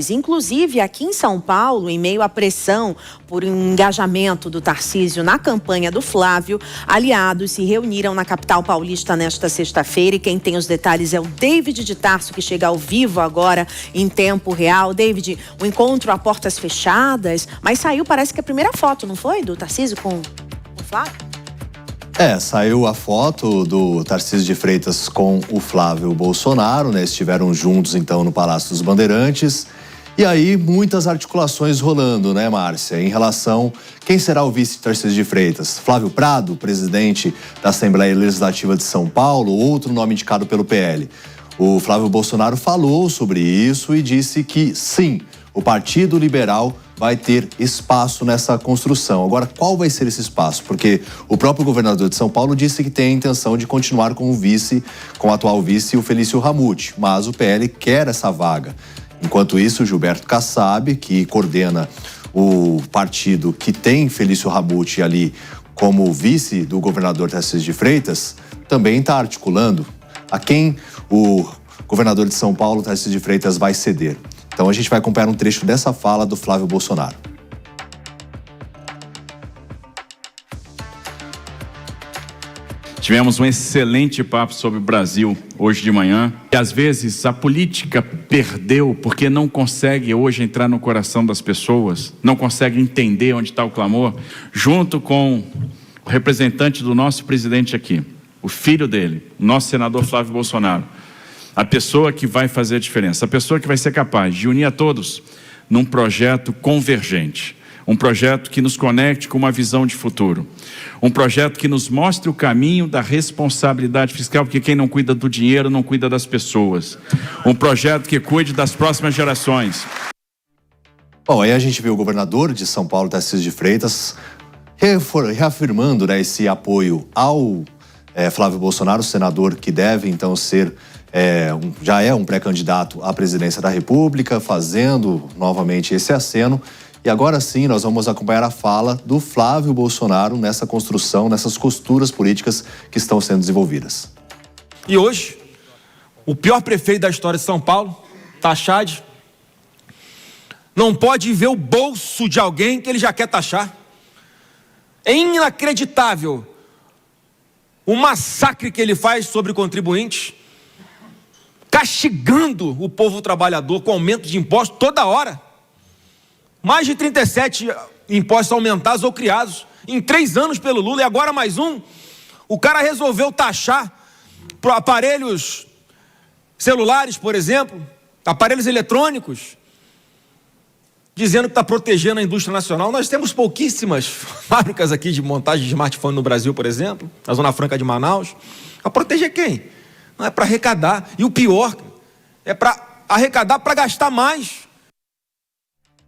Inclusive, aqui em São Paulo, em meio à pressão por engajamento do Tarcísio na campanha do Flávio, aliados se reuniram na capital paulista nesta sexta-feira e quem tem os detalhes é o David de Tarso, que chega ao vivo agora em tempo real. David, o encontro a portas fechadas, mas saiu, parece que a primeira foto, não foi? Do Tarcísio com o Flávio? Saiu a foto do Tarcísio de Freitas com o Flávio Bolsonaro, né? Estiveram juntos, então, no Palácio dos Bandeirantes. E aí, muitas articulações rolando, né, Márcia? Em relação quem será o vice de Tarcísio de Freitas? Flávio Prado, presidente da Assembleia Legislativa de São Paulo, outro nome indicado pelo PL. O Flávio Bolsonaro falou sobre isso e disse que, sim, o Partido Liberal vai ter espaço nessa construção. Agora, qual vai ser esse espaço? Porque o próprio governador de São Paulo disse que tem a intenção de continuar com o atual vice, o Felício Ramute, mas o PL quer essa vaga. Enquanto isso, Gilberto Kassab, que coordena o partido que tem Felício Ramute ali como vice do governador Tarcísio de Freitas, também está articulando a quem o governador de São Paulo, Tarcísio de Freitas, vai ceder. Então a gente vai acompanhar um trecho dessa fala do Flávio Bolsonaro. Tivemos um excelente papo sobre o Brasil hoje de manhã. E às vezes a política perdeu porque não consegue hoje entrar no coração das pessoas, não consegue entender onde está o clamor, junto com o representante do nosso presidente aqui, o filho dele, o nosso senador Flávio Bolsonaro. A pessoa que vai fazer a diferença, a pessoa que vai ser capaz de unir a todos num projeto convergente. Um projeto que nos conecte com uma visão de futuro. Um projeto que nos mostre o caminho da responsabilidade fiscal, porque quem não cuida do dinheiro não cuida das pessoas. Um projeto que cuide das próximas gerações. Bom, aí a gente viu o governador de São Paulo, Tarcísio de Freitas, reafirmando, né, esse apoio ao Flávio Bolsonaro, senador que deve então ser, já é um pré-candidato à presidência da República, fazendo novamente esse aceno. E agora sim, nós vamos acompanhar a fala do Flávio Bolsonaro nessa construção, nessas costuras políticas que estão sendo desenvolvidas. E hoje, o pior prefeito da história de São Paulo, Tachad, não pode ver o bolso de alguém que ele já quer taxar. É inacreditável o massacre que ele faz sobre contribuintes, castigando o povo trabalhador com aumento de impostos toda hora. Mais de 37 impostos aumentados ou criados em 3 anos pelo Lula e agora mais um. O cara resolveu taxar aparelhos celulares, por exemplo, aparelhos eletrônicos, dizendo que está protegendo a indústria nacional. Nós temos pouquíssimas fábricas aqui de montagem de smartphone no Brasil, por exemplo, na Zona Franca de Manaus. Para proteger quem? Não é para arrecadar. E o pior, é para arrecadar para gastar mais.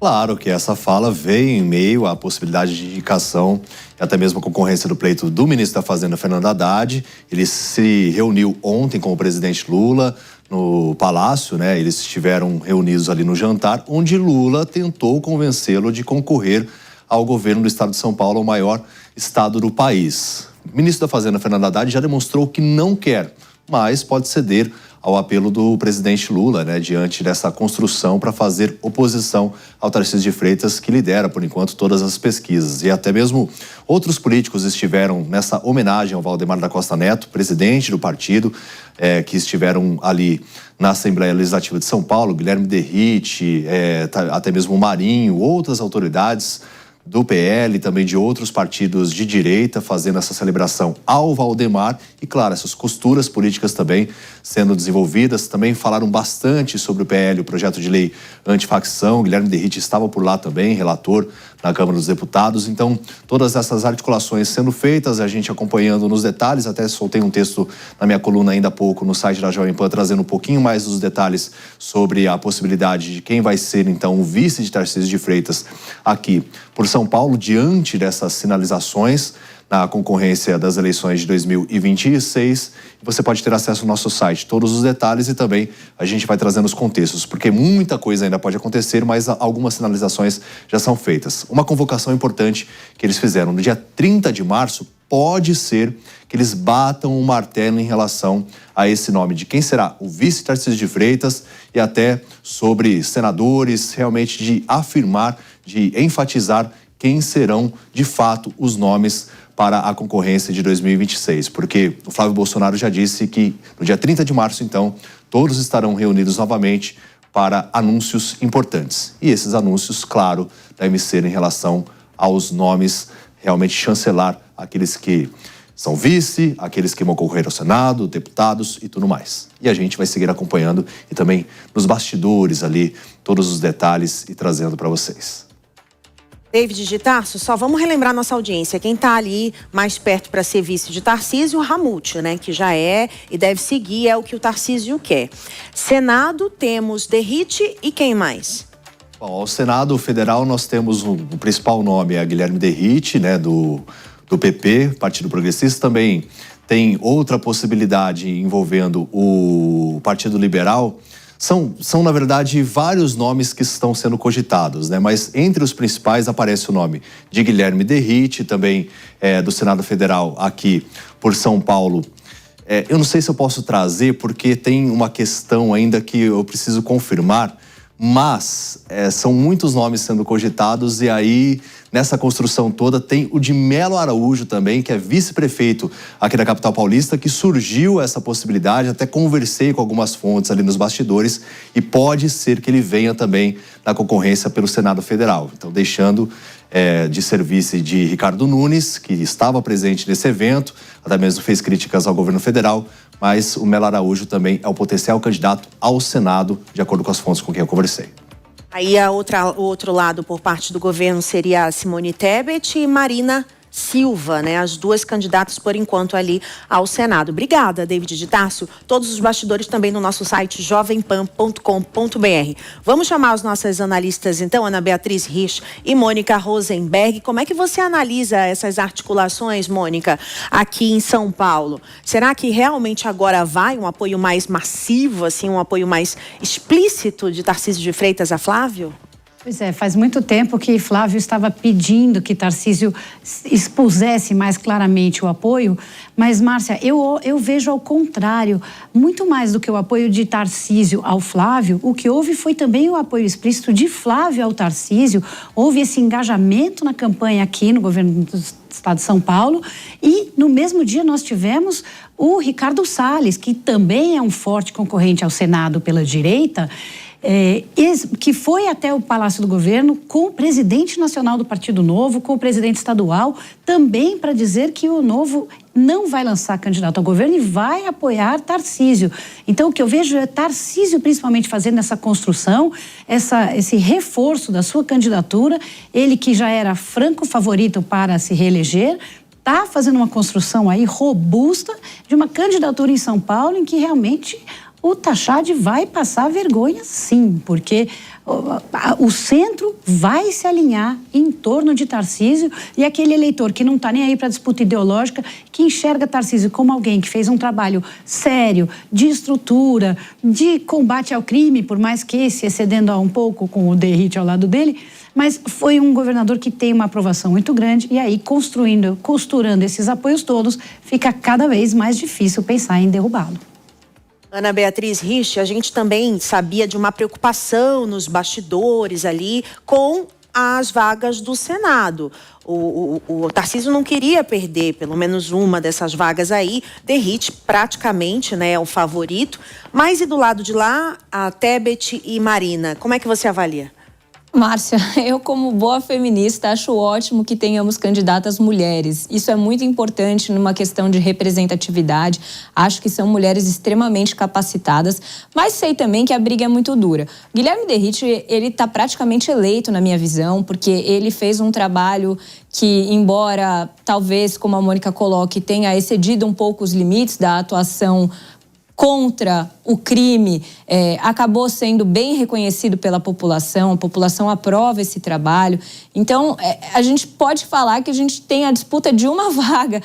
Claro que essa fala veio em meio à possibilidade de indicação e até mesmo a concorrência do pleito do ministro da Fazenda, Fernando Haddad. Ele se reuniu ontem com o presidente Lula no Palácio, né? Eles estiveram reunidos ali no jantar, onde Lula tentou convencê-lo de concorrer ao governo do estado de São Paulo, o maior estado do país. O ministro da Fazenda, Fernando Haddad, já demonstrou que não quer, mas pode ceder ao apelo do presidente Lula, né, diante dessa construção para fazer oposição ao Tarcísio de Freitas, que lidera, por enquanto, todas as pesquisas. E até mesmo outros políticos estiveram nessa homenagem ao Valdemar da Costa Neto, presidente do partido, que estiveram ali na Assembleia Legislativa de São Paulo, Guilherme Derrite, até mesmo o Marinho, outras autoridades do PL, também de outros partidos de direita, fazendo essa celebração ao Valdemar. E, claro, essas costuras políticas também sendo desenvolvidas. Também falaram bastante sobre o PL, o projeto de lei antifacção. Guilherme Derrite estava por lá também, relator na Câmara dos Deputados. Então, todas essas articulações sendo feitas, a gente acompanhando nos detalhes. Até soltei um texto na minha coluna ainda há pouco no site da Jovem Pan, trazendo um pouquinho mais dos detalhes sobre a possibilidade de quem vai ser, então, o vice de Tarcísio de Freitas aqui por São Paulo, diante dessas sinalizações na concorrência das eleições de 2026. Você pode ter acesso ao nosso site, todos os detalhes, e também a gente vai trazendo os contextos, porque muita coisa ainda pode acontecer, mas algumas sinalizações já são feitas. Uma convocação importante que eles fizeram no dia 30 de março, pode ser que eles batam o martelo em relação a esse nome de quem será o vice Tarcísio de Freitas e até sobre senadores, realmente de afirmar, de enfatizar quem serão de fato os nomes para a concorrência de 2026. Porque o Flávio Bolsonaro já disse que no dia 30 de março, então, todos estarão reunidos novamente para anúncios importantes. E esses anúncios, claro, devem ser em relação aos nomes realmente chancelar, aqueles que são vice, aqueles que vão concorrer ao Senado, deputados e tudo mais. E a gente vai seguir acompanhando e também nos bastidores ali, todos os detalhes e trazendo para vocês. David de Tarso, só vamos relembrar nossa audiência. Quem está ali mais perto para ser vice de Tarcísio, o Ramute, né? Que já é e deve seguir, é o que o Tarcísio quer. Senado, temos Derrite e quem mais? Bom, ao Senado Federal nós temos o principal nome, é Guilherme Derrite, né? Do PP, Partido Progressista. Também tem outra possibilidade envolvendo o Partido Liberal. São, na verdade, vários nomes que estão sendo cogitados, né? Mas entre os principais aparece o nome de Guilherme Derrite, também do Senado Federal aqui por São Paulo. Eu não sei se eu posso trazer, porque tem uma questão ainda que eu preciso confirmar, mas são muitos nomes sendo cogitados e aí, nessa construção toda, tem o de Melo Araújo também, que é vice-prefeito aqui da capital paulista, que surgiu essa possibilidade, até conversei com algumas fontes ali nos bastidores e pode ser que ele venha também na concorrência pelo Senado Federal. Então, deixando de ser vice de Ricardo Nunes, que estava presente nesse evento, até mesmo fez críticas ao governo federal, mas o Melo Araújo também é o potencial candidato ao Senado, de acordo com as fontes com quem eu conversei. Aí o outro lado por parte do governo seria a Simone Tebet e Marina Silva, né? As duas candidatas, por enquanto, ali ao Senado. Obrigada, David de Tarso. Todos os bastidores também no nosso site jovempan.com.br. Vamos chamar as nossas analistas, então, Ana Beatriz Rich e Mônica Rosenberg. Como é que você analisa essas articulações, Mônica, aqui em São Paulo? Será que realmente agora vai um apoio mais massivo, assim, um apoio mais explícito de Tarcísio de Freitas a Flávio? Pois é, faz muito tempo que Flávio estava pedindo que Tarcísio expusesse mais claramente o apoio, mas, Márcia, eu vejo ao contrário, muito mais do que o apoio de Tarcísio ao Flávio, o que houve foi também o apoio explícito de Flávio ao Tarcísio, houve esse engajamento na campanha aqui no governo do Estado de São Paulo e no mesmo dia nós tivemos o Ricardo Salles, que também é um forte concorrente ao Senado pela direita, que foi até o Palácio do Governo com o presidente nacional do Partido Novo, com o presidente estadual, também para dizer que o Novo não vai lançar candidato ao governo e vai apoiar Tarcísio. Então, o que eu vejo é Tarcísio principalmente fazendo essa construção, esse reforço da sua candidatura, ele que já era franco favorito para se reeleger, está fazendo uma construção aí robusta de uma candidatura em São Paulo em que realmente o Tachad vai passar vergonha, sim, porque o centro vai se alinhar em torno de Tarcísio e aquele eleitor que não está nem aí para disputa ideológica, que enxerga Tarcísio como alguém que fez um trabalho sério, de estrutura, de combate ao crime, por mais que se excedendo um pouco com o Derrite ao lado dele, mas foi um governador que tem uma aprovação muito grande e aí costurando esses apoios todos, fica cada vez mais difícil pensar em derrubá-lo. Ana Beatriz Rich, a gente também sabia de uma preocupação nos bastidores ali com as vagas do Senado. O Tarcísio não queria perder pelo menos uma dessas vagas aí. Derrite praticamente, né, é o favorito. Mas e do lado de lá, a Tebet e Marina, como é que você avalia? Márcia, eu como boa feminista acho ótimo que tenhamos candidatas mulheres. Isso é muito importante numa questão de representatividade. Acho que são mulheres extremamente capacitadas, mas sei também que a briga é muito dura. Guilherme Derrite, ele está praticamente eleito na minha visão, porque ele fez um trabalho que, embora talvez, como a Mônica coloque, tenha excedido um pouco os limites da atuação contra o crime, acabou sendo bem reconhecido pela população, a população aprova esse trabalho. Então, a gente pode falar que a gente tem a disputa de uma vaga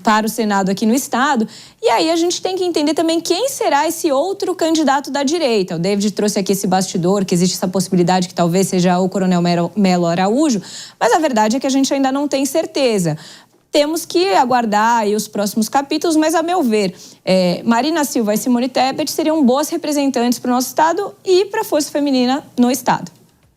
para o Senado aqui no Estado, e aí a gente tem que entender também quem será esse outro candidato da direita. O David trouxe aqui esse bastidor, que existe essa possibilidade que talvez seja o Coronel Melo Araújo, mas a verdade é que a gente ainda não tem certeza. temos que aguardar aí os próximos capítulos, mas, a meu ver, Marina Silva e Simone Tebet seriam boas representantes para o nosso Estado e para a força feminina no Estado.